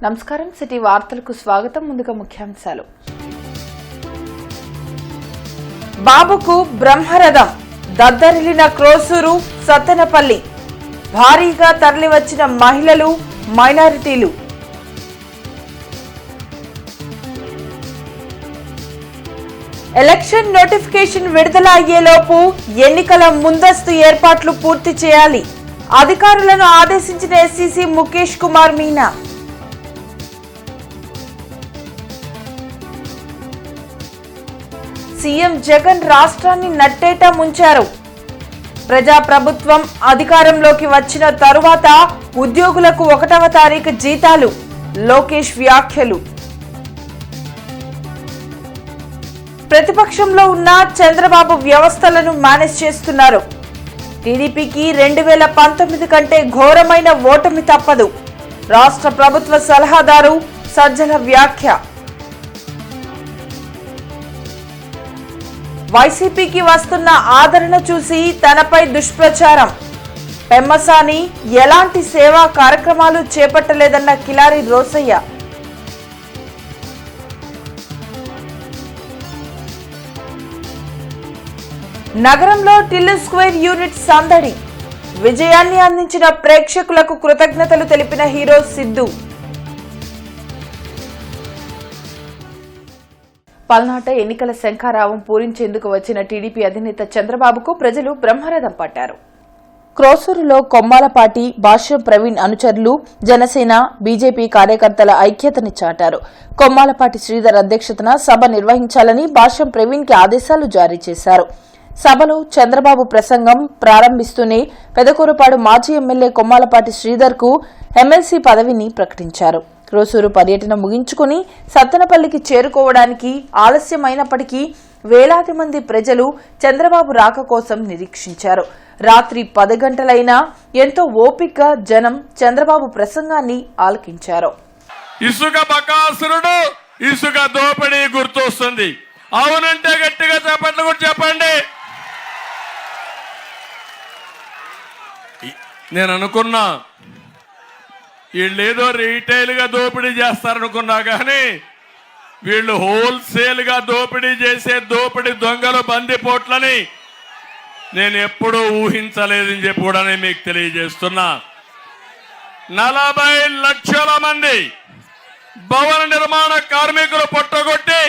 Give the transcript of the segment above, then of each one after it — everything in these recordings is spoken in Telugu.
నమస్కారం సిటీ వార్తలకు స్వాగతం. ముందుగా ముఖ్యాంశాలు. బాబుకు బ్రహ్మరథం దద్దరిల్లిన క్రోసూరు సత్తెనపల్లి. భారీగా తరలివచ్చిన మహిళలు, మైనారిటీలు. ఎలక్షన్ నోటిఫికేషన్ విడుదల అయ్యేలోపు ఎన్నికల ముందస్తు ఏర్పాట్లు పూర్తి చేయాలి. అధికారులను ఆదేశించిన ఎస్సీసీ ముఖేష్ కుమార్ మీనా. సీఎం జగన్ రాష్ట్రాన్ని నట్టేటా ముంచారు. ప్రజాప్రభుత్వం అధికారంలోకి వచ్చిన తరువాత ఉద్యోగులకు 1వ తారీఖు జీతాలు. లోకేష్ వ్యాఖ్యలు. ప్రతిపక్షంలో ఉన్న చంద్రబాబు వ్యవస్థలను మేనేజ్ చేస్తున్నారు. టీడీపీకి 2019 కంటే ఘోరమైన ఓటమి తప్పదు. రాష్ట్ర ప్రభుత్వ సలహాదారు సజ్జల వ్యాఖ్య. వైసీపీకి వస్తున్న ఆదరణ చూసి తనపై దుష్ప్రచారం. పెమ్మసాని ఎలాంటి సేవా కార్యక్రమాలు చేపట్టలేదన్న కిలారి రోసయ్య. నగరంలో టిల్లు స్క్వేర్ యూనిట్ సందడి. విజయాన్ని అందించిన ప్రేక్షకులకు కృతజ్ఞతలు తెలిపిన హీరో సిద్ధు. పల్నాట ఎన్నికల శంఖారావం పూరించేందుకు వచ్చిన టీడీపీ అధినేత చంద్రబాబుకు ప్రజలు బ్రహ్మరథం పట్టారు. క్రోసూరులో కొమ్మాలపాటి, భాష్యం ప్రవీణ్ అనుచరులు, జనసేన, బీజేపీ కార్యకర్తల ఐక్యతని చాటారు. కొమ్మాలపాటి శ్రీధర్ అధ్యక్షతన సభ నిర్వహించాలని భాష్యం ప్రవీణ్ కి ఆదేశాలు జారీ చేశారు. సభలో చంద్రబాబు ప్రసంగం ప్రారంభిస్తూనే పెదకూరుపాడు మాజీ ఎమ్మెల్యే కొమ్మాలపాటి శ్రీధర్ కు ఎమ్మెల్సీ పదవిని ప్రకటించారు. క్రోసూరు పర్యటన ముగించుకుని సత్తెనపల్లికి చేరుకోవడానికి ఆలస్యమైనప్పటికీ వేలాది మంది ప్రజలు చంద్రబాబు రాక కోసం నిరీక్షించారు. రాత్రి 10 గంటలైనా ఎంతో ఓపికగా జనం చంద్రబాబు ప్రసంగాన్ని ఆలకించారు. ఇసుక బకాసురుడు, ఇసుక దోపిడీ గుర్తొస్తుంది. అవునంటే గట్టిగా చెప్పండి, కూడా చెప్పండి. నేను అనుకున్నా వీళ్ళేదో రీటైల్ గా దోపిడీ చేస్తారనుకున్నా కానీ వీళ్ళు హోల్సేల్ గా దోపిడీ చేసే దోపిడీ దొంగలు, బందిపోట్లని నేను ఎప్పుడూ ఊహించలేదని చెప్పి కూడా నేను మీకు తెలియజేస్తున్నా. 40 లక్షల మంది భవన నిర్మాణ కార్మికులు పొట్టగొట్టి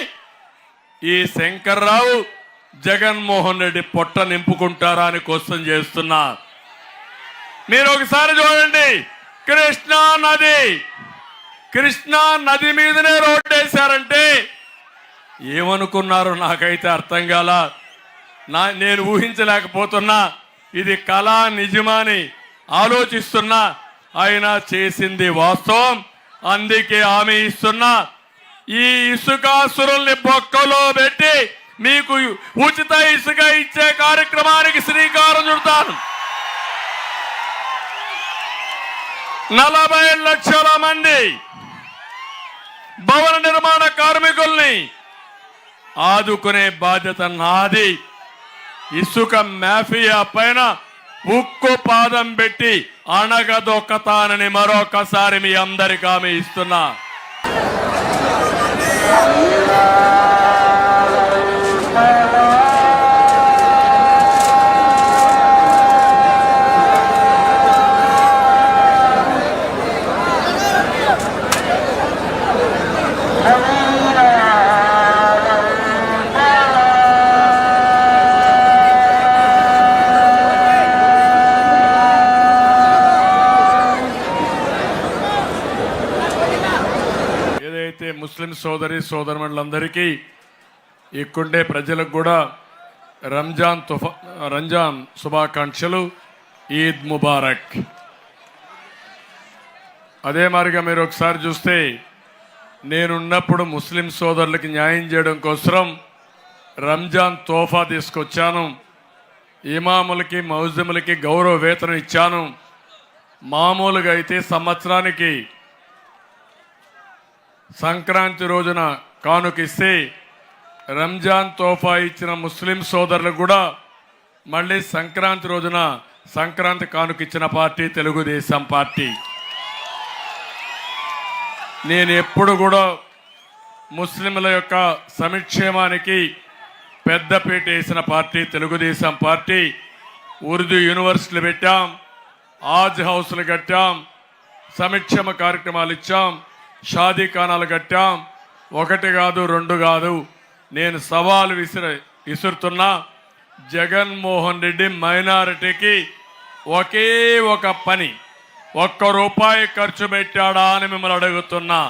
ఈ శంకర్రావు, జగన్మోహన్ రెడ్డి పొట్ట నింపుకుంటారా అని క్వశ్చన్ చేస్తున్నా. మీరు ఒకసారి చూడండి, కృష్ణా నది మీదనే రోడ్డు వేశారంటే ఏమనుకున్నారు నాకైతే అర్థం కాల. నేను ఊహించలేకపోతున్నా. ఇది కళా నిజమాని ఆలోచిస్తున్నా. ఆయన చేసింది వాస్తవం. అందుకే హామీ ఇస్తున్నా, ఈ ఇసుకాసురుల్ని బొక్కలో పెట్టి మీకు ఉచిత ఇసుక ఇచ్చే కార్యక్రమానికి శ్రీకారం చుడతాను. 40 లక్షల మంది భవన నిర్మాణ కార్మికుల్ని ఆదుకునే బాధ్యత నాది. ఇసుక మాఫియా పైన ఉక్కు పాదం పెట్టి అణగదొక్కతానని మరొకసారి మీ అందరికీ హామీ ఇస్తున్నా. ముస్లిం సోదరులందరికీ, ఇక్కడే ప్రజలకు కూడా రంజాన్ శుభాకాంక్షలు. ఈద్ ముబారక్. అదే మాదిరిగా మీరు ఒకసారి చూస్తే, నేనున్నప్పుడు ముస్లిం సోదరులకి న్యాయం చేయడం కోసం రంజాన్ తోఫా తీసుకొచ్చాను. ఇమాములకి, మౌజములకి గౌరవ వేతనం ఇచ్చాను. మామూలుగా అయితే సంవత్సరానికి సంక్రాంతి రోజున కానుకిస్తే రంజాన్ తోఫా ఇచ్చిన ముస్లిం సోదరులకు కూడా మళ్ళీ సంక్రాంతి రోజున సంక్రాంతి కానుకిచ్చిన పార్టీ తెలుగుదేశం పార్టీ. నేను ఎప్పుడు కూడా ముస్లింల యొక్క సంక్షేమానికి పెద్దపీట వేసిన పార్టీ తెలుగుదేశం పార్టీ. ఉర్దూ యూనివర్సిటీలు పెట్టాం, ఆజ్ హౌస్లు కట్టాం, సంక్షేమ కార్యక్రమాలు ఇచ్చాం, షాదీ ఖానాలు కట్టాం. ఒకటి కాదు, రెండు కాదు. నేను సవాలు విసురుతున్నా, జగన్మోహన్ రెడ్డి మైనారిటీకి ఒకే ఒక పని, ₹1 ఖర్చు పెట్టాడా అని మిమ్మల్ని అడుగుతున్నా.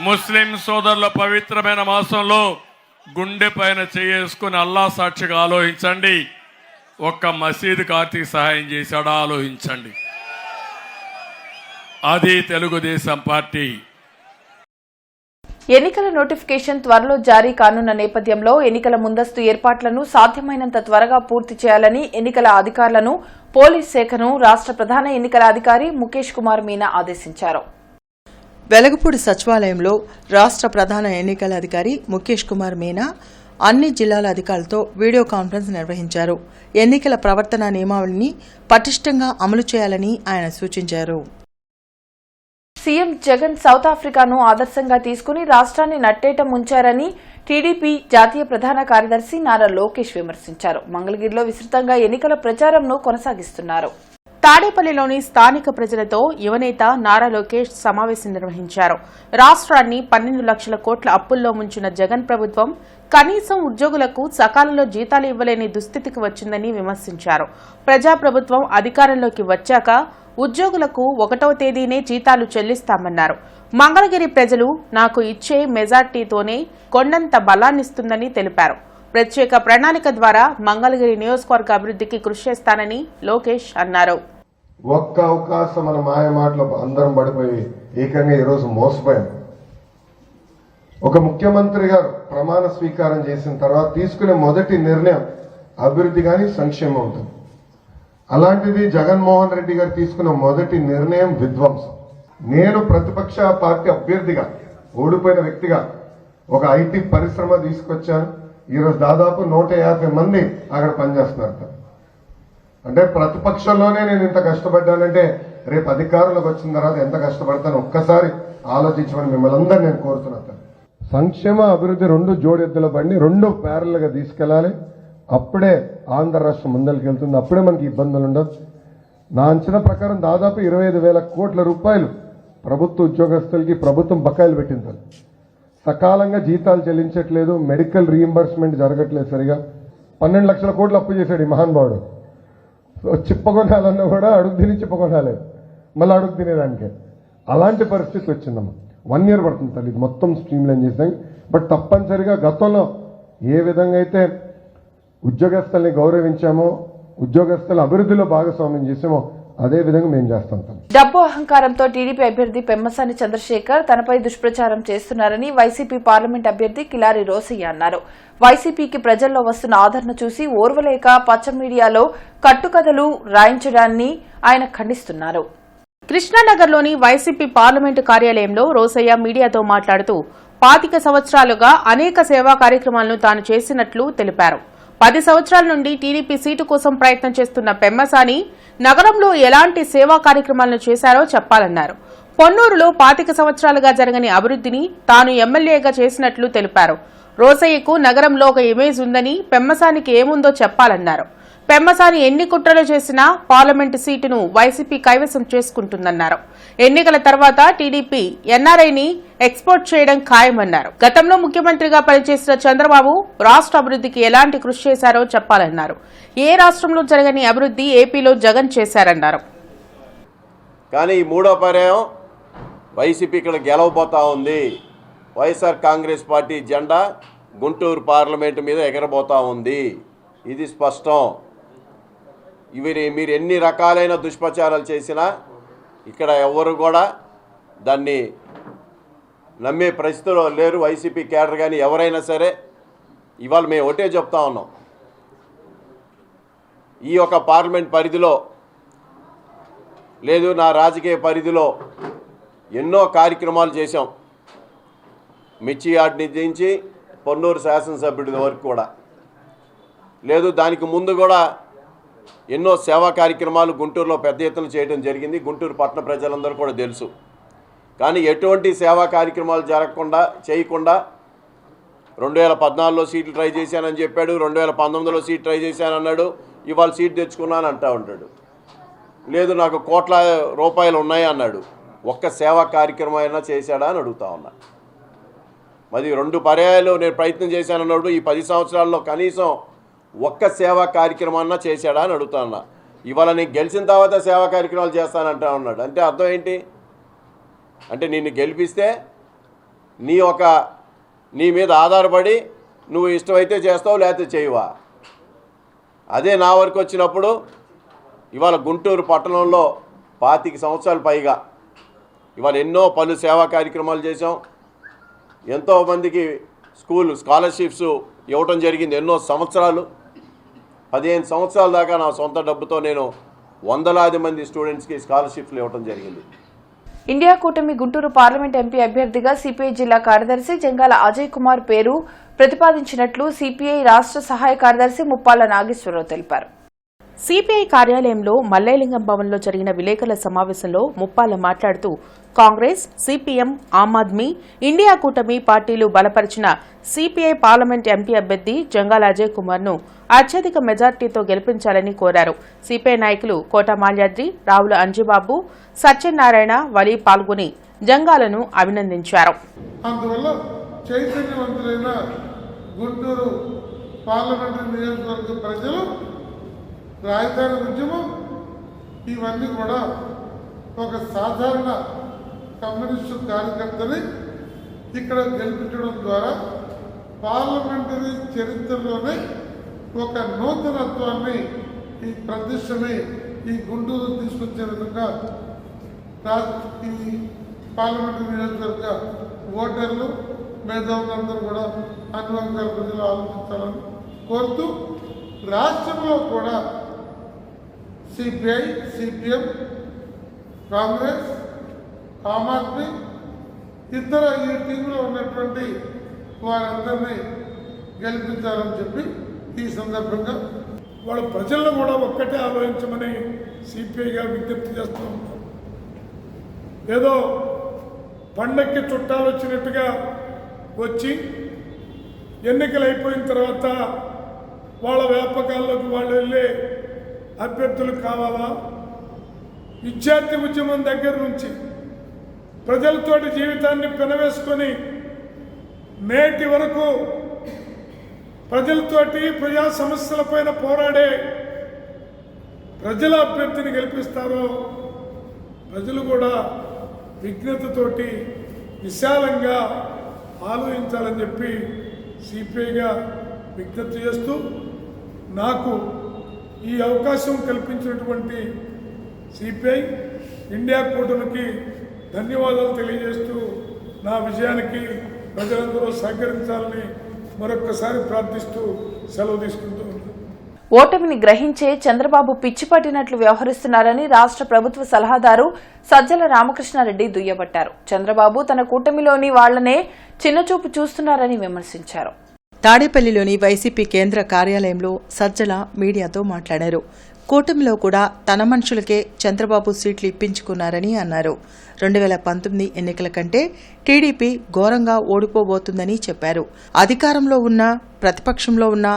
ముస్లిం సోదరుల పవిత్రమైన మాసంలో గుండె పైన చేసుకుని అల్లా సాక్షిగా ఆలోచించండి, ఒక్క మసీదుకి ఆర్థిక సహాయం చేశాడా ఆలోచించండి. అది తెలుగుదేశం పార్టీ. ఎన్నికల నోటిఫికేషన్ త్వరలో జారీ కానున్న నేపథ్యంలో ఎన్నికల ముందస్తు ఏర్పాట్లను సాధ్యమైనంత త్వరగా పూర్తి చేయాలని ఎన్నికల అధికారులను, పోలీస్ శాఖను రాష్ట్ర ప్రధాన ఎన్నికల అధికారి ముఖేష్ కుమార్ మీనా ఆదేశించారు. వెలగపూడి సచివాలయంలో రాష్ట్ర ప్రధాన ఎన్నికల అధికారి ముఖేష్ కుమార్ మీనా అన్ని జిల్లాల అధికారులతో వీడియో కాన్ఫరెన్స్ నిర్వహించారు. ఎన్నికల ప్రవర్తన నియమావళిని పటిష్టంగా అమలు చేయాలని ఆయన సూచించారు. సీఎం జగన్ సౌత్ ఆఫ్రికాను ఆదర్శంగా తీసుకుని రాష్ట్రాన్ని నట్టేట ముంచారని టీడీపీ జాతీయ ప్రధాన కార్యదర్శి నారా లోకేష్ విమర్శించారు. మంగళగిరిలో విస్తృతంగా ఎన్నికల ప్రచారంను కొనసాగిస్తున్నారు. తాడేపల్లిలోని స్థానిక ప్రజలతో యువనేత నారా లోకేష్ సమావేశం నిర్వహించారు. రాష్ట్రాన్ని 12 లక్షల కోట్ల అప్పుల్లో ముంచిన జగన్ ప్రభుత్వం కనీసం ఉద్యోగులకు సకాలంలో జీతాలు ఇవ్వలేని దుస్థితికి వచ్చిందని విమర్శించారు. ప్రజాప్రభుత్వం అధికారంలోకి వచ్చాక ఉద్యోగులకు 1వ తేదీనే జీతాలు చెల్లిస్తామన్నారు. మంగళగిరి ప్రజలు నాకు ఇచ్చే మెజార్టీతోనే కొండంత బలాన్నిస్తుందని తెలిపారు. ప్రత్యేక ప్రణాళిక ద్వారా మంగళగిరి నియోజకవర్గ అభివృద్ధికి కృషి చేస్తానని లోకేష్ అన్నారు. ఒక్క అవకాశం మన మాయ మాటలు అందరం పడిపోయి ఏకంగా ఈరోజు మోసపోయాం. ఒక ముఖ్యమంత్రి గారు ప్రమాణ స్వీకారం చేసిన తర్వాత తీసుకునే మొదటి నిర్ణయం అభివృద్ధి కానీ సంక్షేమం ఉంటుంది. అలాంటిది జగన్మోహన్ రెడ్డి గారు తీసుకున్న మొదటి నిర్ణయం విధ్వంసం. నేను ప్రతిపక్ష పార్టీ అభ్యర్థిగా ఓడిపోయిన వ్యక్తిగా ఒక ఐటీ పరిశ్రమ తీసుకొచ్చాను. ఈరోజు దాదాపు 150 మంది అక్కడ పనిచేస్తున్నారు. అంటే ప్రతిపక్షంలోనే నేను ఇంత కష్టపడ్డానంటే రేపు అధికారంలోకి వచ్చిన తర్వాత ఎంత కష్టపడతాను ఒక్కసారి ఆలోచించమని మిమ్మల్ని అందరూ నేను కోరుతున్నాను. సంక్షేమ అభివృద్ధి 2 జోడెద్దుల బండి 2 ప్యారల్ గా తీసుకెళ్లాలి. అప్పుడే ఆంధ్ర రాష్ట్రం ముందరికి వెళ్తుంది. అప్పుడే మనకి ఇబ్బందులు ఉండదు. నా అంచనా ప్రకారం దాదాపు 25,000 కోట్ల రూపాయలు ప్రభుత్వ ఉద్యోగస్తులకి ప్రభుత్వం బకాయిలు పెట్టింది. సకాలంగా జీతాలు చెల్లించట్లేదు, మెడికల్ రీయింబర్స్మెంట్ జరగట్లేదు సరిగా. 12 లక్షల కోట్లు అప్పు చేశాడు ఈ మహానుభావుడు. చిప్పకొనాలన్నా కూడా అడుగు తిని చిప్పకొనాలేదు, మళ్ళీ అడుగు తినేదానికే. అలాంటి పరిస్థితి వచ్చిందమ్మా. 1 year పడుతుంది తల్లి ఇది మొత్తం స్ట్రీమ్ లైన్ చేసాం. బట్ తప్పనిసరిగా గతంలో ఏ విధంగా అయితే ఉద్యోగస్తుల్ని గౌరవించామో, ఉద్యోగస్తుల అభివృద్ధిలో భాగస్వామ్యం చేసామో అదే విధంగా మేము చేస్తాం. డబ్బు అహంకారంతో టీడీపీ అభ్యర్థి పెమ్మసాని చంద్రశేఖర్ తనపై దుష్ప్రచారం చేస్తున్నారని వైసీపీ పార్లమెంట్ అభ్యర్థి కిలారి రోసయ్య అన్నారు. వైసీపీకి ప్రజల్లో వస్తున్న ఆదరణ చూసి ఓర్వలేక పచ్చ మీడియాలో కట్టుకథలు రాయించడాన్ని ఆయన ఖండిస్తున్నారు. కృష్ణానగర్లోని వైసీపీ పార్లమెంటు కార్యాలయంలో రోసయ్య మీడియాతో మాట్లాడుతూ 25 సంవత్సరాలుగా అనేక సేవా కార్యక్రమాలను తాను చేసినట్లు తెలిపారు. 10 సంవత్సరాల నుండి టీడీపీ సీటు కోసం ప్రయత్నం చేస్తున్న పెమ్మసాని నగరంలో ఎలాంటి సేవా కార్యక్రమాలను చేశారో చెప్పాలన్నారు. పొన్నూరులో 25 సంవత్సరాలుగా జరగని అభివృద్ధిని తాను ఎమ్మెల్యేగా చేసినట్లు తెలిపారు. రోసయ్యకు నగరంలో ఒక ఇమేజ్ ఉందని, పెమ్మసానికి ఏముందో చెప్పాలన్నారు. పెమ్మసాని ఎన్ని కుట్రలు చేసినా పార్లమెంటు సీటును వైసీపీ కైవసం చేసుకుంటుందన్నారు. ఎన్నికల తర్వాత టీడీపీ ఎన్ఆర్ఐని ఎక్స్పోర్ట్ చేయడం ఖాయమన్నారు. గతంలో ముఖ్యమంత్రిగా పనిచేసిన చంద్రబాబు రాష్ట్ర అభివృద్ధికి ఎలాంటి కృషి చేశారో చెప్పాలన్నారు. ఏ రాష్ట్రంలో జరగని అభివృద్ధి ఏపీలో జగన్ చేశారన్నారు. కానీ ఈ 3వ పర్యాయం వైసీపీ ఇక్కడ గెలవబోతా ఉంది. వైఎస్ఆర్ కాంగ్రెస్ పార్టీ జెండా గుంటూరు పార్లమెంటు మీద ఎగరబోతా ఉంది. ఇది స్పష్టం. మీరు ఎన్ని రకాలైన దుష్ప్రచారాలు చేసినా ఇక్కడ ఎవరు కూడా దాన్ని నమ్మే పరిస్థితిలో లేరు. వైసీపీ క్యాడర్ కానీ ఎవరైనా సరే ఇవాళ మేము ఒకటే చెప్తా ఉన్నాం. ఈ యొక్క పార్లమెంట్ పరిధిలో లేదు, నా రాజకీయ పరిధిలో ఎన్నో కార్యక్రమాలు చేశాం. మిర్చి యార్డ్ నుంచి పొన్నూరు శాసనసభ్యుడి వరకు కూడా లేదు. దానికి ముందు కూడా ఎన్నో సేవా కార్యక్రమాలు గుంటూరులో పెద్ద ఎత్తున చేయడం జరిగింది. గుంటూరు పట్టణ ప్రజలందరూ కూడా తెలుసు. కానీ ఎటువంటి సేవా కార్యక్రమాలు జరగకుండా చేయకుండా 2014లో సీట్లు ట్రై చేశానని చెప్పాడు, 2019లో సీట్ ట్రై చేశానన్నాడు, ఇవాళ సీట్ తెచ్చుకున్నాను అంటా ఉంటాడు. లేదు నాకు కోట్ల రూపాయలు ఉన్నాయి అన్నాడు. ఒక్క సేవా కార్యక్రమం అయినా చేశాడా అని అడుగుతా ఉన్నా. మరి 2 పర్యాయాలు నేను ప్రయత్నం చేశానన్నాడు. ఈ 10 సంవత్సరాల్లో కనీసం ఒక్క సేవా కార్యక్రమాన్నా చేశాడా అని అడుగుతా ఉన్నా. ఇవాళ నీకు గెలిచిన తర్వాత సేవా కార్యక్రమాలు చేస్తానంటా ఉన్నాడు. అంటే అర్థం ఏంటి? అంటే నిన్ను గెలిపిస్తే నీ మీద ఆధారపడి నువ్వు ఇష్టమైతే చేస్తావు, లేకపోతే చేయవా? అదే నా వరకు వచ్చినప్పుడు ఇవాళ గుంటూరు పట్టణంలో 25 సంవత్సరాలు పైగా ఇవాళ ఎన్నో పలు సేవా కార్యక్రమాలు చేశాం. ఎంతోమందికి స్కాలర్షిప్స్ ఇవ్వటం జరిగింది. ఎన్నో సంవత్సరాలు 15 సంవత్సరాల దాకా నా సొంత డబ్బుతో నేను వందలాది మంది స్టూడెంట్స్కి స్కాలర్షిప్లు ఇవ్వటం జరిగింది. ఇండియా కూటమి గుంటూరు పార్లమెంట్ ఎంపీ అభ్యర్థిగా సిపిఐ జిల్లా కార్యదర్శి జంగాల అజయ్ కుమార్ పేరు ప్రతిపాదించినట్లు సిపిఐ రాష్ట్ర సహాయ కార్యదర్శి ముప్పాళ్ల నాగేశ్వరరావు తెలిపారు. సిపిఐ కార్యాలయంలో మల్లేలింగం భవన్లో జరిగిన విలేకరుల సమావేశంలో ముప్పాళ్ల మాట్లాడుతూ కాంగ్రెస్, సిపిఎం, ఆమ్ ఆద్మీ, ఇండియా కూటమి పార్టీలు బలపరిచిన సిపిఐ పార్లమెంట్ ఎంపీ అభ్యర్థి జంగాల అజయ్ కుమార్ ను అత్యధిక మెజార్టీతో గెలిపించాలని కోరారు. సిపిఐ నాయకులు కోట మాల్యాద్రి, రావుల అంజిబాబు, సత్యనారాయణ, వలి పాల్గొని జంగాలను అభినందించారు. అందువల్ల చైతన్యవంతులైన గుంటూరు పార్లమెంటు నియోజకవర్గ ప్రజలు రాజధాని ఉద్యమం ఇవన్నీ కూడా ఒక సాధారణ కమ్యూనిస్టు కార్యకర్తని ఇక్కడ గెలిపించడం ద్వారా పార్లమెంటరీ చరిత్రలోనే ఒక నూతనత్వాన్ని ఈ ప్రతిష్టని ఈ గుంటూరు తీసుకొచ్చే విధంగా ఈ పార్లమెంటరీ నియోజకవర్గ ఓటర్లు మేధావులందరూ కూడా అన్ని వర్గాల ప్రజలు ఆలోచించాలని కోరుతూ రాష్ట్రంలో కూడా సిపిఐ, సిపిఎం, కాంగ్రెస్, ఆమ్ ఆద్మీ ఇతర ఈ టీంలో ఉన్నటువంటి వారందరినీ గెలిపించాలని చెప్పి ఈ సందర్భంగా వాళ్ళ ప్రజలను కూడా ఒక్కటే ఆలోచించమని సిపిఐగా విజ్ఞప్తి చేస్తూ ఉన్నాం. ఏదో పండక్కి చుట్టాలు వచ్చినట్టుగా వచ్చి ఎన్నికలు అయిపోయిన తర్వాత వాళ్ళ వ్యాపకాల్లోకి వాళ్ళు వెళ్ళే అభ్యర్థులు కావాలా? విద్యార్థి ఉద్యమం దగ్గర నుంచి ప్రజలతోటి జీవితాన్ని పెనవేసుకొని నేటి వరకు ప్రజలతోటి ప్రజా సమస్యలపైన పోరాడే ప్రజల అభ్యర్థిని గెలిపిస్తారో ప్రజలు కూడా విజ్ఞతతోటి విశాలంగా ఆలోచించాలని చెప్పి సిపిఐగా విజ్ఞప్తి చేస్తూ నాకు ఈ అవకాశం కల్పించినటువంటి సిపిఐ ఇండియా కూటమికి ధన్యవాదాలు తెలియజేస్తూ నా విజయానికి ప్రజలందరూ సహకరించాలని మరొక్కసారి ప్రార్థిస్తూ సెలవు తీసుకుంటూ ఉన్నాను. ఓటమిని గ్రహించే చంద్రబాబు పిచ్చి పట్టినట్లు వ్యవహరిస్తున్నారని రాష్ట్ర ప్రభుత్వ సలహాదారు సజ్జల రామకృష్ణారెడ్డి దుయ్యబట్టారు. చంద్రబాబు తన కూటమిలోని వాళ్లనే చిన్నచూపు చూస్తున్నారని విమర్శించారు. తాడేపల్లిలోని వైసీపీ కేంద్ర కార్యాలయంలో సజ్జల మీడియాతో మాట్లాడారు. కూటమిలో కూడా తన మనుషులకే చంద్రబాబు సీట్లు ఇప్పించుకున్నారని అన్నారు. 2019 ఎన్నికల కంటే టీడీపీ ఘోరంగా ఓడిపోబోతుందని చెప్పారు. అధికారంలో ఉన్న ప్రతిపక్షంలో ఉన్న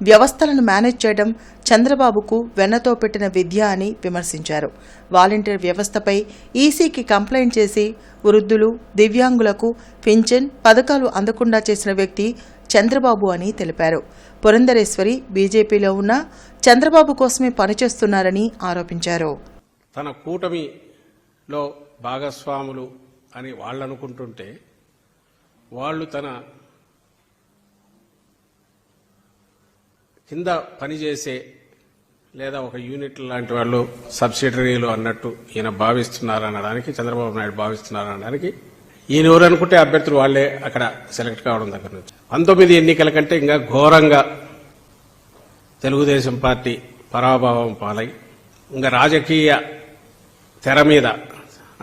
వ్యవస్థలను మేనేజ్ చేయడం చంద్రబాబుకు వెన్నతో పెట్టిన విద్య అని విమర్శించారు. వాలంటీర్ వ్యవస్థపై ఈసీకి కంప్లైంట్ చేసి వృద్ధులు, దివ్యాంగులకు పింఛన్ పథకాలు అందకుండా చేసిన వ్యక్తి చంద్రబాబు అని తెలిపారు. పురంధరేశ్వరి బీజేపీలో ఉన్న చంద్రబాబు కోసమే పనిచేస్తున్నారని ఆరోపించారు. తన కూటమిలో భాగస్వాములు అని వాళ్ళు అనుకుంటుంటే వాళ్ళు తన కింద పనిచేసే లేదా ఒక యూనిట్ లాంటి వాళ్ళు సబ్సిడరీలు అన్నట్టు ఈయన భావిస్తున్నారనడానికి, చంద్రబాబు నాయుడు భావిస్తున్నారనడానికి ఈయన ఎవరు అనుకుంటే అభ్యర్థులు వాళ్లే అక్కడ సెలెక్ట్ కావడం దగ్గర నుంచి 19 ఎన్నికల కంటే ఇంకా ఘోరంగా తెలుగుదేశం పార్టీ పరాభవం పాలై ఇంకా రాజకీయ తెర మీద,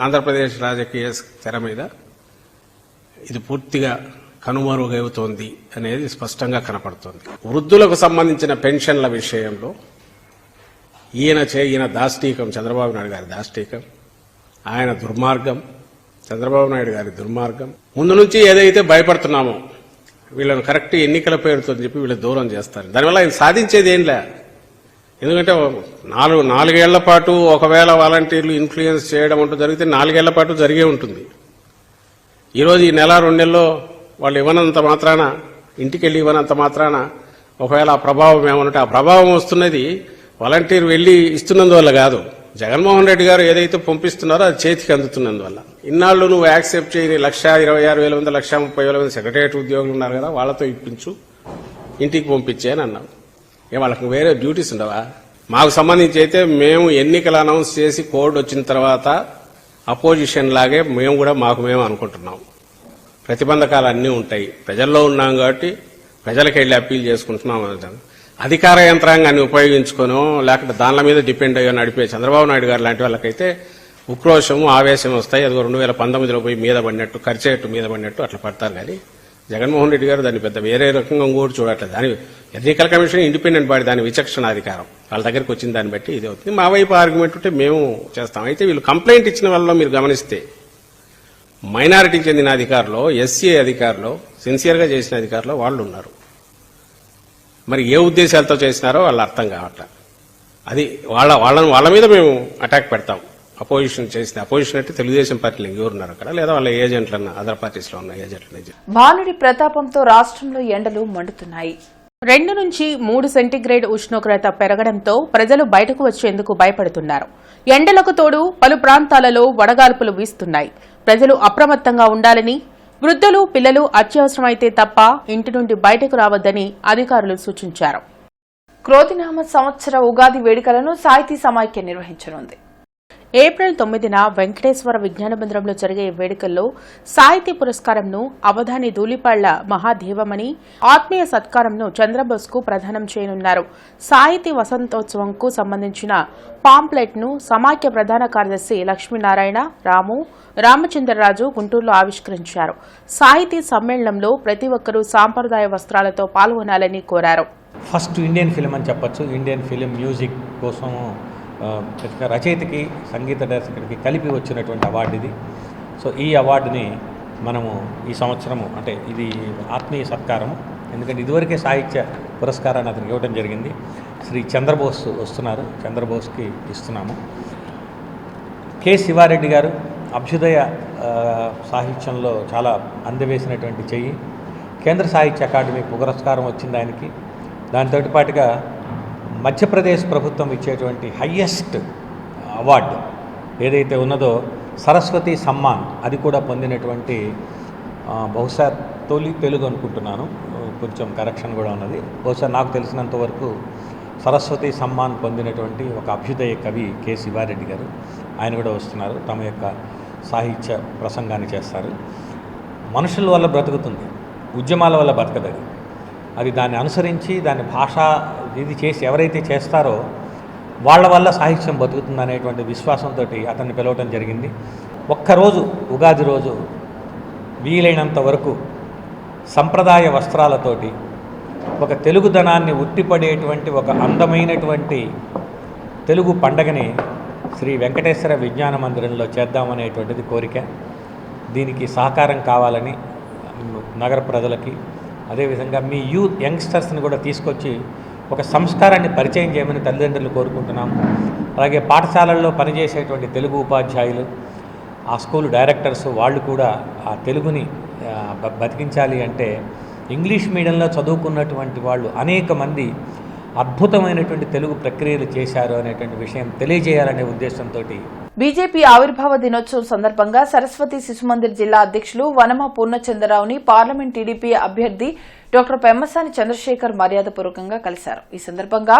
ఆంధ్రప్రదేశ్ రాజకీయ తెర మీద ఇది పూర్తిగా కనుమరుగవుతోంది అనేది స్పష్టంగా కనపడుతోంది. వృద్ధులకు సంబంధించిన పెన్షన్ల విషయంలో ఈయన దాష్టీకం, చంద్రబాబు నాయుడు గారి దాష్టీకం, ఆయన దుర్మార్గం చంద్రబాబు నాయుడు గారి దుర్మార్గం. ముందు నుంచి ఏదైతే భయపడుతున్నామో వీళ్ళని కరెక్ట్ ఎన్నికల పేరుతో చెప్పి వీళ్ళు దూరం చేస్తారు. దానివల్ల ఆయన సాధించేది ఏంలే. ఎందుకంటే 4 ఏళ్ల పాటు ఒకవేళ వాలంటీర్లు ఇన్ఫ్లుయెన్స్ చేయడం అంటూ జరిగితే 4 ఏళ్ల పాటు జరిగే ఉంటుంది. ఈరోజు ఈ నెల 2 నెలల్లో వాళ్ళు ఇవ్వనంత మాత్రాన, ఇంటికి వెళ్ళి ఇవ్వనంత మాత్రాన ఒకవేళ ఆ ప్రభావం ఏమనంటే, ఆ ప్రభావం వస్తున్నది వాలంటీర్ వెళ్లి ఇస్తున్నందువల్ల కాదు, జగన్మోహన్ రెడ్డి గారు ఏదైతే పంపిస్తున్నారో అది చేతికి అందుతున్నందువల్ల. ఇన్నాళ్ళు నువ్వు యాక్సెప్ట్ చేయని 1,26,000 మంది 1,30,000 మంది సెక్రటేరియట్ ఉద్యోగులు ఉన్నారు కదా, వాళ్లతో ఇప్పించు, ఇంటికి పంపించే అని అన్నావు. వాళ్ళకి వేరే డ్యూటీస్ ఉండవా? మాకు సంబంధించి అయితే మేము ఎన్నికలు అనౌన్స్ చేసి కోడ్ వచ్చిన తర్వాత అపోజిషన్ లాగే మేము కూడా మేము అనుకుంటున్నాం. ప్రతిబంధకాలు అన్నీ ఉంటాయి. ప్రజల్లో ఉన్నాం కాబట్టి ప్రజలకు వెళ్ళి అప్పీల్ చేసుకుంటున్నాం. అధికార యంత్రాంగాన్ని ఉపయోగించుకోనో లేకపోతే దానిల మీద డిపెండ్ అయ్యో నడిపే చంద్రబాబు నాయుడు గారు లాంటి వాళ్ళకైతే ఉక్రోషము ఆవేశం వస్తాయి. అదిగో 2019లో పోయి మీద పడినట్టు, ఖర్చేట్టు మీద పడినట్టు అట్లా పడతారు. కానీ జగన్మోహన్ రెడ్డి గారు దాన్ని పెద్ద వేరే రకంగా కూడా చూడట్లేదు. దాని ఎన్నికల కమిషన్ ఇండిపెండెంట్ బాడీ, దాని విచక్షణ అధికారం వాళ్ళ దగ్గరికి వచ్చిన దాన్ని బట్టి ఇది అవుతుంది. మా వైపు ఆర్గ్యుమెంట్ ఉంటే మేము చేస్తాం. అయితే వీళ్ళు కంప్లైంట్ ఇచ్చిన వాళ్ళలో మీరు గమనిస్తే మైనారిటీకి చెందిన అధికారులు, ఎస్సీ అధికారులు, సిన్సియర్గా చేసిన అధికారులు వాళ్ళు ఉన్నారు. మరి ఏ ఉద్దేశాలతో చేసినారో వాళ్ళు అర్థం కావట్లా. అది వాళ్ళ మీద మేము అటాక్ పెడతాం. అపోజిషన్ చేసిన అపోజిషన్ అంటే తెలుగుదేశం పార్టీలు ఎవరున్నారు అక్కడ, లేదా వాళ్ళ ఏజెంట్లన్నా అదర్ పార్టీస్ లో ఉన్న ఏజెంట్లు. భానుడి ప్రతాపంతో రాష్ట్రంలో ఎండలు మండుతున్నాయి. 2 నుంచి 3 సెంటీగ్రేడ్ ఉష్ణోగ్రత పెరగడంతో ప్రజలు బయటకు వచ్చేందుకు భయపడుతున్నారు. ఎండలకు తోడు పలు ప్రాంతాలలో వడగాల్పులు వీస్తున్నాయి. ప్రజలు అప్రమత్తంగా ఉండాలని, వృద్ధులు, పిల్లలు అత్యవసరమైతే తప్ప ఇంటి నుండి బయటకు రావద్దని అధికారులు సూచించారు. క్రోధినామ సంవత్సర ఉగాది వేడుకలను సాహితీ సమాఖ్య నిర్వహించనుంది. ఏప్రిల్ 9న వెంకటేశ్వర విజ్ఞాన మందిరంలో జరిగే వేడుకల్లో సాహితీ పురస్కారంను అవధాని ధూళిపాళ్ల మహాదేవమణి, ఆత్మీయ సత్కారంను చంద్రబోస్కు ప్రదానం చేయనున్నారు. సాహితీ వసంతోత్సవంకు సంబంధించిన పాంప్లెట్ ను సమాఖ్య ప్రధాన కార్యదర్శి లక్ష్మీనారాయణ, రామచంద్రరాజు గుంటూరులో ఆవిష్కరించారు. సాహితీ సమ్మేళనంలో ప్రతి ఒక్కరూ సాంప్రదాయ వస్త్రాలతో పాల్గొనాలని కోరారు. ఫస్ట్ ఇండియన్ ఫిలిం అని చెప్పొచ్చు. ఇండియన్ ఫిలిం మ్యూజిక్ కోసం రచయితకి, సంగీత దర్శకుడికి కలిపి వచ్చినటువంటి అవార్డు ఇది. సో ఈ అవార్డుని మనము ఈ సంవత్సరము, అంటే ఇది ఆత్మీయ సత్కారము, ఎందుకంటే ఇదివరకే సాహిత్య పురస్కారాన్ని అతనికి ఇవ్వడం జరిగింది. శ్రీ చంద్రబోస్ వస్తున్నారు, చంద్రబోస్కి ఇస్తున్నాము. కె శివారెడ్డి గారు అభ్యుదయ సాహిత్యంలో చాలా అందవేసినటువంటి చెయ్యి. కేంద్ర సాహిత్య అకాడమీ పురస్కారం వచ్చింది ఆయనకి. దానితో పాటుగా మధ్యప్రదేశ్ ప్రభుత్వం ఇచ్చేటువంటి హయ్యెస్ట్ అవార్డు ఏదైతే ఉన్నదో సరస్వతి సమ్మాన్, అది కూడా పొందినటువంటి, బహుశా తొలి తెలుగు అనుకుంటున్నాను, కొంచెం కరెక్షన్ కూడా ఉన్నది. బహుశా నాకు తెలిసినంత వరకు సరస్వతి సమ్మాన్ పొందినటువంటి ఒక అభ్యుదయ కవి కె శివారెడ్డి గారు, ఆయన కూడా వస్తున్నారు. తమ యొక్క సాహిత్య ప్రసంగాన్ని చేస్తారు. మనుషుల వల్ల బ్రతుకుతుంది, ఉద్యమాల వల్ల బతకదు. అది దాన్ని అనుసరించి దాని భాష ఇది చేసి ఎవరైతే చేస్తారో వాళ్ళ వల్ల సాహిత్యం బతుకుతుంది అనేటువంటి విశ్వాసంతో అతన్ని పిలవటం జరిగింది. ఒక్కరోజు ఉగాది రోజు వీలైనంత వరకు సంప్రదాయ వస్త్రాలతోటి ఒక తెలుగుదనాన్ని ఉట్టిపడేటువంటి ఒక అందమైనటువంటి తెలుగు పండగని శ్రీ వెంకటేశ్వర విజ్ఞాన మందిరంలో చేద్దామనేటువంటిది కోరిక. దీనికి సహకారం కావాలని నగర ప్రజలకి, అదేవిధంగా మీ యంగ్స్టర్స్ని కూడా తీసుకొచ్చి ఒక సంస్కారాన్ని పరిచయం చేయమని తల్లిదండ్రులు కోరుకుంటున్నాము. అలాగే పాఠశాలల్లో పనిచేసేటువంటి తెలుగు ఉపాధ్యాయులు, ఆ స్కూల్ డైరెక్టర్స్, వాళ్ళు కూడా ఆ తెలుగుని బతికించాలి అంటే ఇంగ్లీష్ మీడియంలో చదువుకున్నటువంటి వాళ్ళు అనేక మంది అద్భుతమైనటువంటి తెలుగు ప్రక్రియలు చేశారు అనేటువంటి విషయం తెలియజేయాలనే ఉద్దేశంతో బీజేపీ ఆవిర్భావ దినోత్సవం సందర్భంగా సరస్వతి శిశుమందిర్ జిల్లా అధ్యక్షులు వనమ పూర్ణచంద్రరావుని పార్లమెంట్ టీడీపీ అభ్యర్థి డాక్టర్ పెమ్మసాని చంద్రశేఖర్ మర్యాదపూర్వకంగా కలిశారు. ఈ సందర్భంగా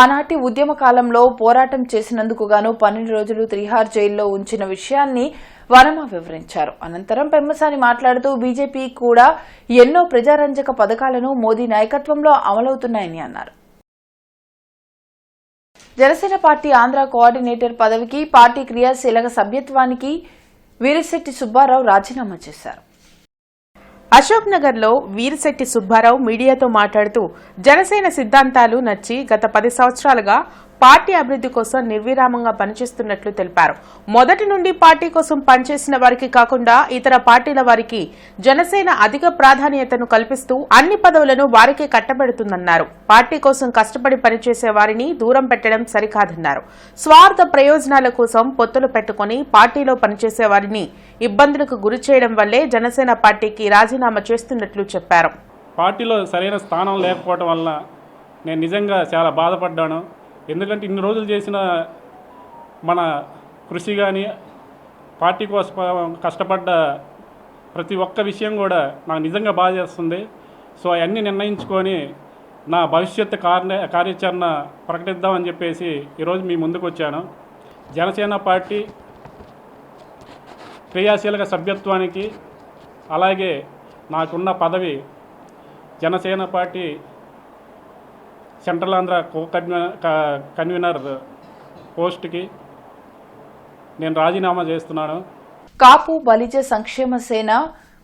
ఆనాటి ఉద్యమ కాలంలో పోరాటం చేసినందుకు గాను 12 రోజులు తిహార్ జైల్లో ఉంచిన విషయాన్ని వనమ వివరించారు. అనంతరం పెమ్మసాని మాట్లాడుతూ బీజేపీ కూడా ఎన్నో ప్రజారంజక పథకాలను మోదీ నాయకత్వంలో అమలవుతున్నాయని అన్నారు. జనసేన పార్టీ ఆంధ్ర కోఆర్డినేటర్ పదవికి, పార్టీ క్రియాశీలక సభ్యత్వానికి వీరిశెట్టి సుబ్బారావు రాజీనామా చేశారు. అశోక్ నగర్ లో వీరిశెట్టి సుబ్బారావు మీడియాతో మాట్లాడుతూ జనసేన సిద్ధాంతాలు నచ్చి గత 10 సంవత్సరాలుగా పార్టీ అభివృద్ధి కోసం నిర్విరామంగా పనిచేస్తున్నట్లు తెలిపారు. మొదటి నుండి పార్టీ కోసం పనిచేసిన వారికి కాకుండా ఇతర పార్టీల వారికి జనసేన అధిక ప్రాధాన్యతను కల్పిస్తూ అన్ని పదవులను వారికే కట్టబెడుతుందన్నారు. పార్టీ కోసం కష్టపడి పనిచేసే వారిని దూరం పెట్టడం సరికాదన్నారు. స్వార్థ ప్రయోజనాల కోసం పొత్తులు పెట్టుకుని పార్టీలో పనిచేసే వారిని ఇబ్బందులకు గురి చేయడం వల్లే జనసేన పార్టీకి రాజీనామా చేస్తున్నట్లు చెప్పారు. పార్టీలో సరైన స్థానం లేకపోవడం వల్ల నేను నిజంగా చాలా బాధపడ్డాను. ఎందుకంటే ఇన్ని రోజులు చేసిన మన కృషి కానీ పార్టీ కోసం కష్టపడ్డ ప్రతి ఒక్క విషయం కూడా నాకు నిజంగా బాధ చేస్తుంది. సో అవన్నీ నిర్ణయించుకొని నా భవిష్యత్తు కార్యాచరణ ప్రకటిద్దామని చెప్పేసి ఈరోజు మీ ముందుకు వచ్చాను. జనసేన పార్టీ క్రియాశీలక సభ్యత్వానికి అలాగే నాకున్న పదవి Janasena party central Andhra convener పోస్ట్కి నేను రాజీనామా చేస్తున్నాను. కాపు బలిజ సంక్షేమ సేన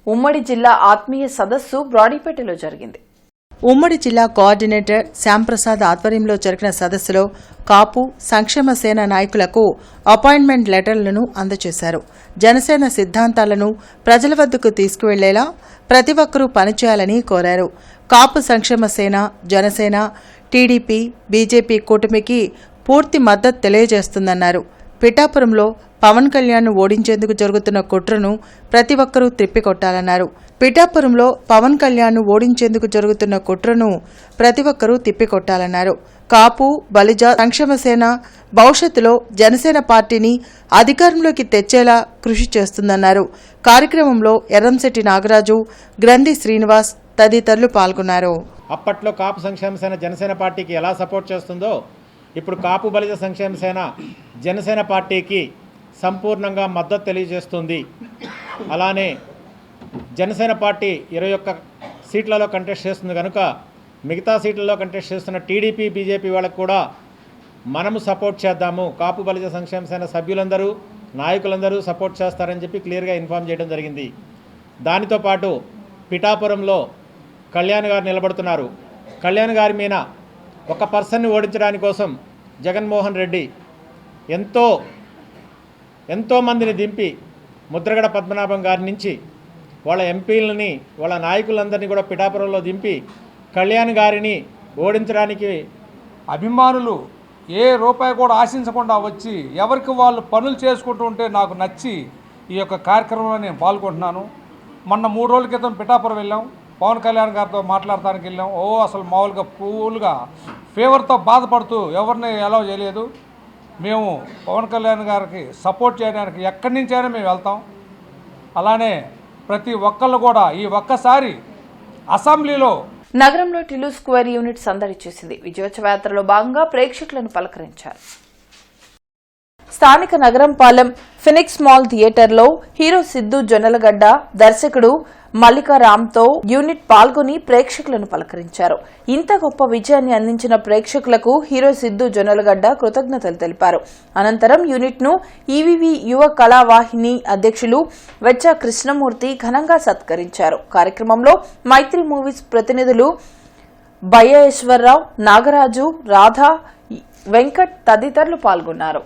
ఉమ్మడి జిల్లా ఆత్మీయ సదస్సు బ్రాడీపేటలో జరిగింది. ఉమ్మడి జిల్లా కోఆర్డినేటర్ శ్యాంప్రసాద్ ఆధ్వర్యంలో జరిగిన సదస్సులో కాపు సంక్షేమ సేన నాయకులకు అపాయింట్మెంట్ లెటర్లను అందజేశారు. జనసేన సిద్ధాంతాలను ప్రజల వద్దకు తీసుకువెళ్లేలా ప్రతి ఒక్కరూ పనిచేయాలని కోరారు. కాపు సంక్షేమ సేన, జనసేన, టీడీపీ, బీజేపీ కూటమికి పూర్తి మద్దతు తెలియజేస్తుందన్నారు. పిఠాపురంలో పవన్ కళ్యాణ్ ఓడించేందుకు జరుగుతున్న కుట్రను ప్రతి ఒక్కరూ తిప్పికొట్టాలన్నారు. పిఠాపురంలో పవన్ కళ్యాణ్ ఓడించేందుకు జరుగుతున్న కుట్రను ప్రతి ఒక్కరూ తిప్పికొట్టాలన్నారు. కాపు బలిజ సంక్షేమ సేన భవిష్యత్తులో జనసేన పార్టీని అధికారంలోకి తెచ్చేలా కృషి చేస్తుందన్నారు. కార్యక్రమంలో ఎర్రంశెట్టి నాగరాజు, గ్రంథి శ్రీనివాస్ తదితరులు పాల్గొన్నారు. అప్పట్లో కాపు సంక్షేమ సేన జనసేన పార్టీకి ఎలా సపోర్ట్ చేస్తుందో ఇప్పుడు కాపు బలిజ సంక్షేమ సేన జనసేన పార్టీకి సంపూర్ణంగా మద్దతు తెలియజేస్తుంది. అలానే జనసేన పార్టీ 21 సీట్లలో కంటెస్ట్ చేస్తుంది కనుక మిగతా సీట్లలో కంటెస్ట్ చేస్తున్న టీడీపీ, బీజేపీ వాళ్ళకు కూడా మనము సపోర్ట్ చేద్దాము. కాపు బలిజ సంక్షేమ సేన సభ్యులందరూ, నాయకులందరూ సపోర్ట్ చేస్తారని చెప్పి క్లియర్గా ఇన్ఫామ్ చేయడం జరిగింది. దానితో పాటు పిఠాపురంలో కళ్యాణ్ గారు నిలబడుతున్నారు. కళ్యాణ్ గారి మీద ఒక పర్సన్ని ఓడించడానికి కోసం జగన్మోహన్ రెడ్డి ఎంతో మందిని దింపి ముద్రగడ పద్మనాభం గారి నుంచి వాళ్ళ ఎంపీలని, వాళ్ళ నాయకులందరినీ కూడా పిఠాపురంలో దింపి కళ్యాణ్ గారిని ఓడించడానికి అభిమానులు ఏ రూపాయి కూడా ఆశించకుండా వచ్చి ఎవరికి వాళ్ళు పనులు చేసుకుంటూ ఉంటే నాకు నచ్చి ఈ యొక్క కార్యక్రమంలో నేను పాల్గొంటున్నాను. మొన్న 3 రోజుల క్రితం పిఠాపురం వెళ్ళాం. పవన్ కళ్యాణ్ గారితో మాట్లాడటానికి వెళ్ళాం. అసలు మామూలుగా ఫుల్గా ఫీవర్తో బాధపడుతూ ఎవరిని అలౌ చేయలేదు. మేము పవన్ కళ్యాణ్ గారికి సపోర్ట్ చేయడానికి ఎక్కడి నుంచైనా మేము వెళ్తాం. అలానే ప్రతి ఒక్కళ్ళు కూడా ఈ ఒక్కసారి అసెంబ్లీలో నగరంలో టిల్లు స్క్వేర్ యూనిట్ సందడి చేసింది. విజయోత్సవ యాత్రలో భాగంగా ప్రేక్షకులను పలకరించారు. స్థానిక నగరంపాలెం ఫినిక్స్ మాల్ థియేటర్లో హీరో సిద్దు జొన్నలగడ్డ, దర్శకుడు మల్లికారామ్తో యూనిట్ పాల్గొని ప్రేక్షకులను పలకరించారు. ఇంత గొప్ప విజయాన్ని అందించిన ప్రేక్షకులకు హీరో సిద్దు జొన్నలగడ్డ కృతజ్ఞతలు తెలిపారు. అనంతరం యూనిట్ ను ఈవీవీ యువ కళావాహిని అధ్యక్షులు వెచ్చ కృష్ణమూర్తి ఘనంగా సత్కరించారు. కార్యక్రమంలో మైత్రి మూవీస్ ప్రతినిధులు బయ్యేశ్వరరావు, నాగరాజు, రాధా, వెంకట్ తదితరులు పాల్గొన్నారు.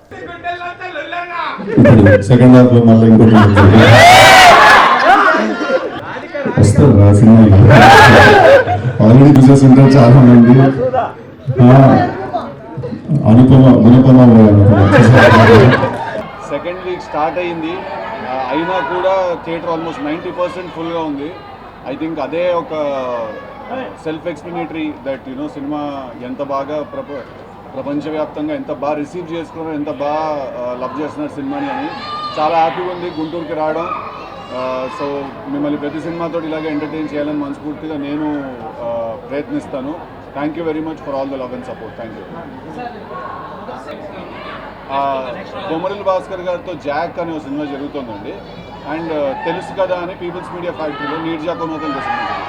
చాలా మంది సెకండ్ వీక్ స్టార్ట్ అయింది, అయినా కూడా థియేటర్ ఆల్మోస్ట్ 90% ఫుల్గా ఉంది. ఐ థింక్ అదే ఒక సెల్ఫ్ ఎక్స్ప్లెనేటరీ దట్ సినిమా ఎంత బాగా ప్రపంచవ్యాప్తంగా ఎంత బాగా రిసీవ్ చేసుకున్నారు, ఎంత బాగా లవ్ చేస్తున్నారు సినిమాని అని చాలా హ్యాపీగా ఉంది గుంటూరుకి రావడం. సో మిమ్మల్ని ప్రతి సినిమాతో ఇలాగే ఎంటర్టైన్ చేయాలని మనస్ఫూర్తిగా నేను ప్రయత్నిస్తాను. Thank you very much for all the love and support. Thank you. Bommarillu Bhaskar గారితో జాక్ అనే ఒక సినిమా జరుగుతుందండి. అండ్ తెలుసు కదా అని పీపుల్స్ మీడియా ఫ్యాక్టరీలో నీర్జా కొనోతలు చేస్తున్నారు.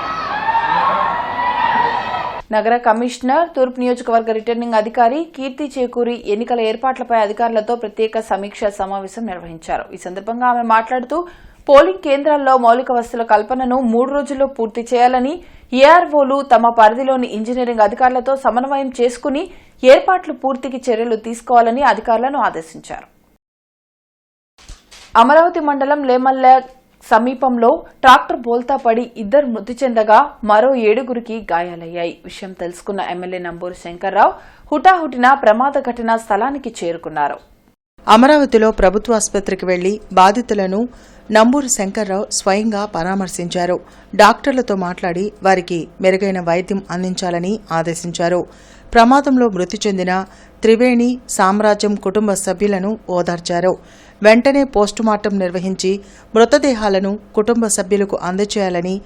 నగర కమిషనర్, తూర్పు నియోజకవర్గ రిటర్నింగ్ అధికారి కీర్తి చేకూరి ఎన్నికల ఏర్పాట్లపై అధికారులతో ప్రత్యేక సమీక్ష సమావేశం నిర్వహించారు. ఈ సందర్భంగా ఆమె మాట్లాడుతూ పోలింగ్ కేంద్రాల్లో మౌలిక వసతుల కల్పనను 3 రోజుల్లో పూర్తి చేయాలని ఏఆర్ఓలు తమ పరిధిలోని ఇంజనీరింగ్ అధికారులతో సమన్వయం చేసుకుని ఏర్పాట్లు పూర్తికి చర్యలు తీసుకోవాలని అధికారులను ఆదేశించారు. అమరావతి మండలం లేమల్ల సమీపంలో ట్రాక్టర్ బోల్తా పడి 2 మృతి చెందగా మరో 7గురికి గాయాలయ్యాయి. విషయం తెలుసుకున్న ఎమ్మెల్యే నంబూరు శంకర్రావు హుటాహుటిన ప్రమాద ఘటనా స్థలానికి చేరుకున్నారు. అమరావతిలో ప్రభుత్వ ఆసుపత్రికి వెళ్లి బాధితులను నంబూరు శంకర్రావు స్వయంగా పరామర్శించారు. డాక్టర్లతో మాట్లాడి వారికి మెరుగైన వైద్యం అందించాలని ఆదేశించారు. ప్రమాదంలో మృతి చెందిన త్రివేణి సామ్రాజ్యం కుటుంబ సభ్యులను ఓదార్చారు. వెంటనే పోస్టుమార్టం నిర్వహించి మృతదేహాలను కుటుంబ సభ్యులకు అందజేయాలని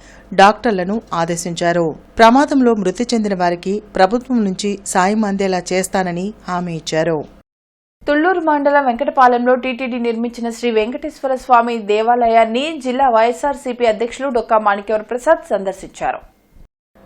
డాక్టర్లను ఆదేశించారు. ప్రమాదంలో మృతి చెందిన వారికి ప్రభుత్వం నుంచి సాయం అందేలా చేస్తానని హామీ ఇచ్చారు. తుళ్లూరు మండలం వెంకటపాలెంలో టీటీడీ నిర్మించిన శ్రీ వెంకటేశ్వర స్వామి దేవాలయాన్ని జిల్లా వైఎస్ఆర్సీపీ అధ్యక్షులు డొక్కా మాణిక్యవర ప్రసాద్ సందర్శించారు.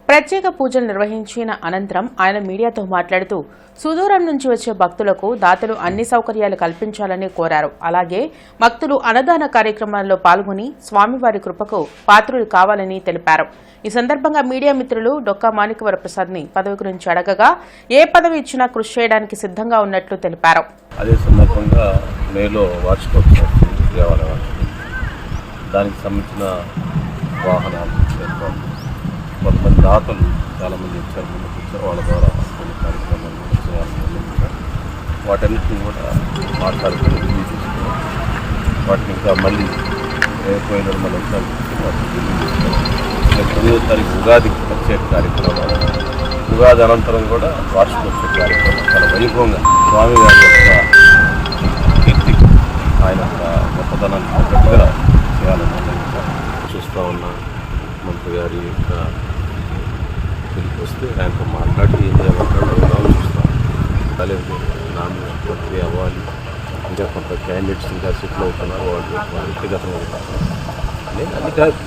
ప్రత్యేక పూజలు నిర్వహించిన అనంతరం ఆయన మీడియాతో మాట్లాడుతూ సుదూరం నుంచి వచ్చే భక్తులకు దాతలు అన్ని సౌకర్యాలు కల్పించాలని కోరారు. అలాగే భక్తులు అన్నదాన కార్యక్రమాల్లో పాల్గొని స్వామివారి కృపకు పాత్రులు కావాలని తెలిపారు. ఈ సందర్భంగా మీడియా మిత్రులు డొక్కా మాణిక్యవర ప్రసాద్ ని పదవి గురించి అడగగా ఏ పదవి ఇచ్చినా కృషి చేయడానికి సిద్ధంగా ఉన్నట్లు తెలిపారు. అదే సందర్భంగా మేలో వార్షికోత్సవం దేవాలయం దానికి సంబంధించిన వాహనాలు ఏర్పాటు కొంతమంది దాతలు చాలామంది వచ్చారు, ముందుకు వచ్చారు. వాళ్ళ ద్వారా కొన్ని కార్యక్రమాలు కూడా చేయాలని నిర్ణయించారు. వాటన్నిటిని కూడా మాట్లాడుకుని రివ్యూ చేసుకున్నాం. వాటిని ఇంకా మళ్ళీ పోయిన మళ్ళీ ఒకసారి వాటిని రివ్యూ చేసుకున్నాం. 9వ తారీఖు ఉగాదికి ప్రత్యేక కార్యక్రమాలు, ఉగాది అనంతరం కూడా వార్షికోత్సవ కార్యక్రమం చాలా వైభవంగా స్వామివారి యొక్క కీర్తి ఆయన గొప్పతనాన్ని తగ్గట్టుగా చేయాలని నిర్ణయించారు. చూస్తూ ఉన్న మంత్రి గారి యొక్క పిలుపు వస్తే ఆయనతో మాట్లాడి ఏం చేయాలంటే ఆలోచిస్తాం. కాలేదు నామినేషన్ అవ్వాలి, ఇంకా కొంత క్యాండిడేట్స్ ఇంకా సెటిల్ అవుతున్నారు, వాళ్ళు వ్యక్తిగతంగా నేను అన్ని కాదు.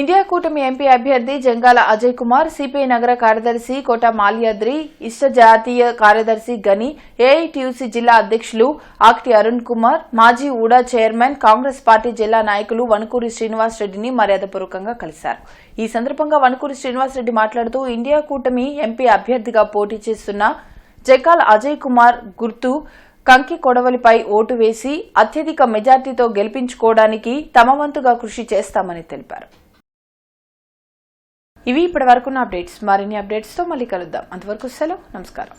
ఇండియా కూటమి ఎంపీ అభ్యర్థి జంగాల అజయ్ కుమార్, సిపిఐ నగర కార్యదర్శి కోట మాల్యాద్రి, ఇష్ట జాతీయ కార్యదర్శి గని, ఏఐటీయూసీ జిల్లా అధ్యక్షులు ఆక్టి అరుణ్ కుమార్, మాజీ ఊడా చైర్మన్, కాంగ్రెస్ పార్టీ జిల్లా నాయకులు వణుకూరి శ్రీనివాసరెడ్డిని మర్యాదపూర్వకంగా కలిశారు. ఈ సందర్భంగా వణుకూరి శ్రీనివాసరెడ్డి మాట్లాడుతూ ఇండియా కూటమి ఎంపీ అభ్యర్థిగా పోటీ చేస్తున్న జంగాల అజయ్ కుమార్ గుర్తు కంకి కొడవలిపై ఓటు వేసి అత్యధిక మెజార్టీతో గెలిపించుకోవడానికి తమ వంతుగా కృషి చేస్తామని తెలిపారు. ఇవి ఇప్పటి వరకున్న అప్డేట్స్. మరిన్ని అప్డేట్స్తో మళ్ళీ కలుద్దాం. అంతవరకు సెలవు, నమస్కారం.